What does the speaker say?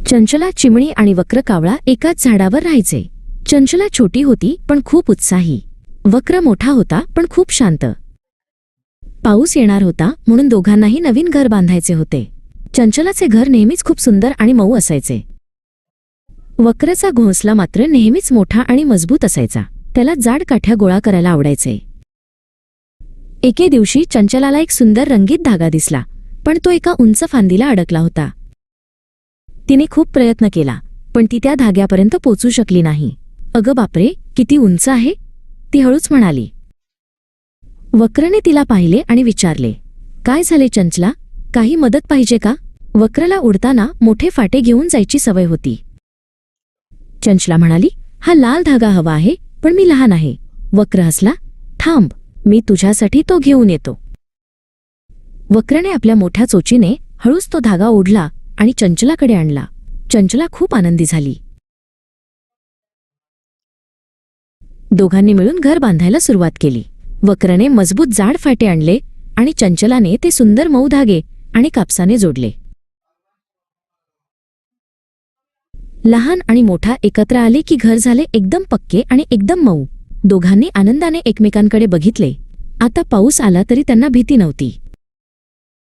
चंचला, चिमणी आणि वक्र कावळा एकाच झाडावर राहायचे. चंचला छोटी होती पण खूप उत्साही. वक्र मोठा होता पण खूप शांत. पाऊस येणार होता म्हणून दोघांनाही नवीन घर बांधायचे होते. चंचलाचे घर नेहमीच खूप सुंदर आणि मऊ असायचे. वक्रचा घोंसला मात्र नेहमीच मोठा आणि मजबूत असायचा. त्याला जाड काठ्या गोळा करायला आवडायचे. एके दिवशी चंचलाला एक सुंदर रंगीत धागा दिसला, पण तो एका उंच फांदीला अडकला होता. तिने खूप प्रयत्न केला, पण ती त्या धाग्यापर्यंत पोचू शकली नाही. "अगं बापरे, किती उंच आहे," ती हळूच म्हणाली. वक्रने तिला पाहिले आणि विचारले, "काय झाले चंचला, काही मदत पाहिजे का?" वक्रला उडताना मोठे फाटे घेऊन जायची सवय होती. चंचला म्हणाली, "हा लाल धागा हवा आहे, पण मी लहान आहे." वक्र हसला, "थांब, मी तुझ्यासाठी तो घेऊन येतो." वक्रने आपल्या मोठ्या चोचीने हळूच तो धागा ओढला आणि चंचलाकडे आणला. चंचला खूप आनंदी झाली. दोघांनी मिळून घर बांधायला सुरुवात केली. वक्रने मजबूत जाड फाटे आणले आणि चंचलाने ते सुंदर मऊ धागे आणि कापसाने जोडले. लहान आणि मोठा एकत्र आले की घर झाले एकदम पक्के आणि एकदम मऊ. दोघांनी आनंदाने एकमेकांकडे बघितले. आता पाऊस आला तरी त्यांना भीती नव्हती.